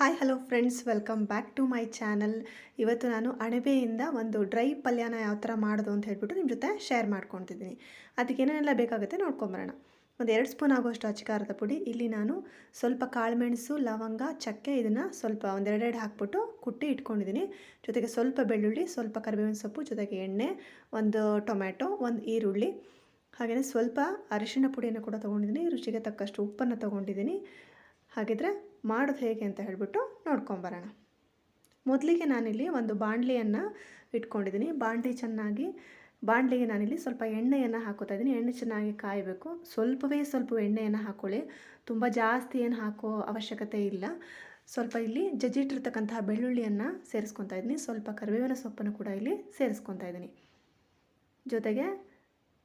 Hi hello friends, welcome back to my channel. ಇವತ್ತು ನಾನು ಅಣಬೆಯಿಂದ ಒಂದು ಡ್ರೈ ಪಲ್ಯನ ಯಾವ ಥರ ಮಾಡೋದು ಅಂತ ಹೇಳ್ಬಿಟ್ಟು ನಿಮ್ಮ ಜೊತೆ ಶೇರ್ ಮಾಡ್ಕೊತಿದ್ದೀನಿ. ಅದಕ್ಕೆ ಏನೇನೆಲ್ಲ ಬೇಕಾಗುತ್ತೆ ನೋಡ್ಕೊಂಬರೋಣ. ಒಂದು 2 ಸ್ಪೂನ್ ಆಗೋಷ್ಟು ಅಚ್ಚಕಾರದ ಪುಡಿ. ಇಲ್ಲಿ ನಾನು ಸ್ವಲ್ಪ ಕಾಳುಮೆಣಸು, ಲವಂಗ, ಚಕ್ಕೆ ಇದನ್ನು ಸ್ವಲ್ಪ ಒಂದೆರಡೆರಡು ಹಾಕ್ಬಿಟ್ಟು ಕುಟ್ಟಿ ಇಟ್ಕೊಂಡಿದ್ದೀನಿ. ಜೊತೆಗೆ ಸ್ವಲ್ಪ ಬೆಳ್ಳುಳ್ಳಿ, ಸ್ವಲ್ಪ ಕರಿಬೇವಿನ ಸೊಪ್ಪು, ಜೊತೆಗೆ ಎಣ್ಣೆ, ಒಂದು ಟೊಮ್ಯಾಟೊ, ಒಂದು ಈರುಳ್ಳಿ, ಹಾಗೆಯೇ ಸ್ವಲ್ಪ ಅರಿಶಿಣ ಪುಡಿಯನ್ನು ಕೂಡ ತೊಗೊಂಡಿದ್ದೀನಿ. ರುಚಿಗೆ ತಕ್ಕಷ್ಟು ಉಪ್ಪನ್ನು ತೊಗೊಂಡಿದ್ದೀನಿ. ಹಾಗಿದ್ರೆ ಮಾಡೋದು ಹೇಗೆ ಅಂತ ಹೇಳಿಬಿಟ್ಟು ನೋಡ್ಕೊಂಬರೋಣ. ಮೊದಲಿಗೆ ನಾನಿಲ್ಲಿ ಒಂದು ಬಾಣಲಿಯನ್ನು ಇಟ್ಕೊಂಡಿದ್ದೀನಿ. ಬಾಣಲಿಗೆ ನಾನಿಲ್ಲಿ ಸ್ವಲ್ಪ ಎಣ್ಣೆಯನ್ನು ಹಾಕೋತಾ ಇದ್ದೀನಿ. ಎಣ್ಣೆ ಚೆನ್ನಾಗಿ ಕಾಯಬೇಕು. ಸ್ವಲ್ಪ ಎಣ್ಣೆಯನ್ನು ಹಾಕ್ಕೊಳ್ಳಿ. ತುಂಬ ಜಾಸ್ತಿ ಏನು ಹಾಕೋ ಅವಶ್ಯಕತೆ ಇಲ್ಲ. ಸ್ವಲ್ಪ ಇಲ್ಲಿ ಜಜ್ಜಿಟ್ಟಿರ್ತಕ್ಕಂತಹ ಬೆಳ್ಳುಳ್ಳಿಯನ್ನು ಸೇರಿಸ್ಕೊತಾ ಇದ್ದೀನಿ. ಸ್ವಲ್ಪ ಕರಿಬೇವಿನ ಸೊಪ್ಪನ್ನು ಕೂಡ ಇಲ್ಲಿ ಸೇರಿಸ್ಕೊತಾ ಇದ್ದೀನಿ. ಜೊತೆಗೆ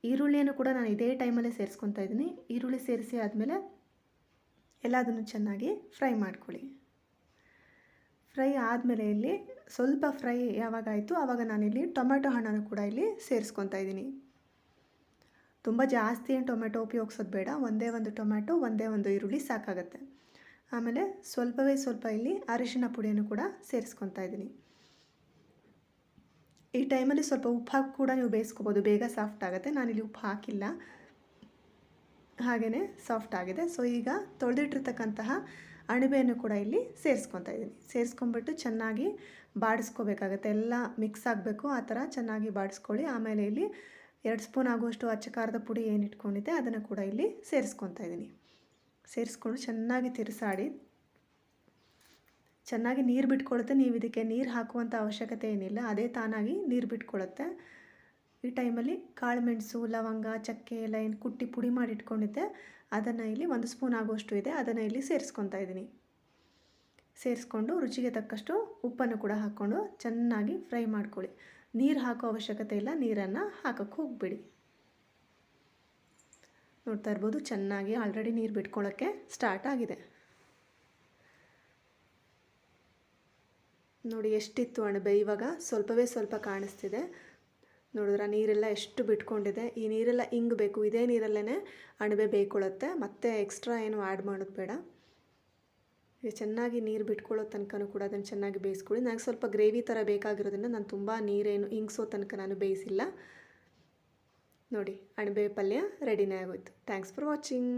ಈರುಳ್ಳಿಯನ್ನು ಕೂಡ ನಾನು ಇದೇ ಟೈಮಲ್ಲೇ ಸೇರಿಸ್ಕೊತಾ ಇದ್ದೀನಿ. ಈರುಳ್ಳಿ ಸೇರಿಸಿ ಆದಮೇಲೆ ಎಲ್ಲದನ್ನು ಚೆನ್ನಾಗಿ ಫ್ರೈ ಮಾಡ್ಕೊಳ್ಳಿ. ಫ್ರೈ ಆದಮೇಲೆ ಇಲ್ಲಿ ಸ್ವಲ್ಪ ಫ್ರೈ ಯಾವಾಗಾಯಿತು ಆವಾಗ ನಾನಿಲ್ಲಿ ಟೊಮೆಟೊ ಹಣ್ಣನ್ನು ಕೂಡ ಇಲ್ಲಿ ಸೇರಿಸ್ಕೊತಾ ಇದ್ದೀನಿ. ತುಂಬ ಜಾಸ್ತಿ ಏನು ಟೊಮೆಟೊ ಉಪಯೋಗಿಸೋದು ಬೇಡ. ಒಂದೇ ಒಂದು ಟೊಮೆಟೊ, ಒಂದೇ ಒಂದು ಈರುಳ್ಳಿ ಸಾಕಾಗುತ್ತೆ. ಆಮೇಲೆ ಸ್ವಲ್ಪ ಇಲ್ಲಿ ಅರಿಶಿಣ ಪುಡಿಯನ್ನು ಕೂಡ ಸೇರಿಸ್ಕೊತಾ ಇದ್ದೀನಿ. ಈ ಟೈಮಲ್ಲಿ ಸ್ವಲ್ಪ ಉಪ್ಪು ಹಾಕಿ ಕೂಡ ನೀವು ಬೇಯಿಸ್ಕೋಬೋದು, ಬೇಗ ಸಾಫ್ಟ್ ಆಗುತ್ತೆ. ನಾನಿಲ್ಲಿ ಉಪ್ಪು ಹಾಕಿಲ್ಲ, ಹಾಗೆಯೇ ಸಾಫ್ಟ್ ಆಗಿದೆ. ಸೊ ಈಗ ತೊಳೆದಿಟ್ಟಿರ್ತಕ್ಕಂತಹ ಅಣಬೆಯನ್ನು ಕೂಡ ಇಲ್ಲಿ ಸೇರಿಸ್ಕೊತಾ ಇದ್ದೀನಿ. ಸೇರಿಸ್ಕೊಂಬಿಟ್ಟು ಚೆನ್ನಾಗಿ ಬಾಡಿಸ್ಕೋಬೇಕಾಗತ್ತೆ. ಎಲ್ಲ ಮಿಕ್ಸ್ ಆಗಬೇಕು, ಆ ಥರ ಚೆನ್ನಾಗಿ ಬಾಡಿಸ್ಕೊಳ್ಳಿ. ಆಮೇಲೆ ಇಲ್ಲಿ 2 ಸ್ಪೂನ್ ಆಗುವಷ್ಟು ಅಚ್ಚಕಾರದ ಪುಡಿ ಏನು ಇಟ್ಕೊಂಡಿದ್ದೆ ಅದನ್ನು ಕೂಡ ಇಲ್ಲಿ ಸೇರಿಸ್ಕೊತಾ ಇದ್ದೀನಿ. ಸೇರಿಸ್ಕೊಂಡು ಚೆನ್ನಾಗಿ ತಿರುಸಾಡಿ. ಚೆನ್ನಾಗಿ ನೀರು ಬಿಟ್ಕೊಳ್ಳುತ್ತೆ. ನೀವು ಇದಕ್ಕೆ ನೀರು ಹಾಕುವಂಥ ಅವಶ್ಯಕತೆ ಏನಿಲ್ಲ, ಅದೇ ತಾನಾಗಿ ನೀರು ಬಿಟ್ಕೊಳ್ಳುತ್ತೆ. ಈ ಟೈಮಲ್ಲಿ ಕಾಳುಮೆಣಸು, ಲವಂಗ, ಚಕ್ಕೆ ಎಲ್ಲ ಏನು ಕುಟ್ಟಿ ಪುಡಿ ಮಾಡಿ ಇಟ್ಕೊಂಡಿದ್ದೆ ಅದನ್ನು ಇಲ್ಲಿ 1 ಸ್ಪೂನ್ ಆಗುವಷ್ಟು ಇದೆ, ಅದನ್ನು ಇಲ್ಲಿ ಸೇರಿಸ್ಕೊತಾ ಇದ್ದೀನಿ. ಸೇರಿಸ್ಕೊಂಡು ರುಚಿಗೆ ತಕ್ಕಷ್ಟು ಉಪ್ಪನ್ನು ಕೂಡ ಹಾಕ್ಕೊಂಡು ಚೆನ್ನಾಗಿ ಫ್ರೈ ಮಾಡ್ಕೊಳ್ಳಿ. ನೀರು ಹಾಕೋ ಅವಶ್ಯಕತೆ ಇಲ್ಲ, ನೀರನ್ನು ಹಾಕೋಕ್ಕೆ ಹೋಗಬೇಡಿ. ನೋಡ್ತಾ ಇರ್ಬೋದು, ಚೆನ್ನಾಗಿ ಆಲ್ರೆಡಿ ನೀರು ಬಿಟ್ಕೊಳ್ಳೋಕ್ಕೆ ಸ್ಟಾರ್ಟ್ ಆಗಿದೆ. ನೋಡಿ ಎಷ್ಟಿತ್ತು ಅಣಬೆ, ಇವಾಗ ಸ್ವಲ್ಪ ಕಾಣಿಸ್ತಿದೆ. ನೋಡಿದ್ರೆ ನೀರೆಲ್ಲ ಎಷ್ಟು ಬಿಟ್ಕೊಂಡಿದೆ. ಈ ನೀರೆಲ್ಲ ಇಂಗಬೇಕು. ಇದೇ ನೀರಲ್ಲೇ ಅಣಬೆ ಬೇಯ್ಕೊಳ್ಳುತ್ತೆ. ಮತ್ತೆ ಎಕ್ಸ್ಟ್ರಾ ಏನು ಆ್ಯಡ್ ಮಾಡೋದು ಬೇಡ. ಚೆನ್ನಾಗಿ ನೀರು ಬಿಟ್ಕೊಳ್ಳೋ ತನಕನೂ ಕೂಡ ಅದನ್ನು ಚೆನ್ನಾಗಿ ಬೇಯಿಸ್ಕೊಳ್ಳಿ. ನನಗೆ ಸ್ವಲ್ಪ ಗ್ರೇವಿ ಥರ ಬೇಕಾಗಿರೋದ್ರಿಂದ ನಾನು ತುಂಬ ನೀರೇನು ಇಂಗಿಸೋ ತನಕ ನಾನು ಬೇಯಿಸಿಲ್ಲ. ನೋಡಿ, ಅಣಬೆ ಪಲ್ಯ ರೆಡಿನೇ ಆಗೋಯ್ತು. Thanks for watching.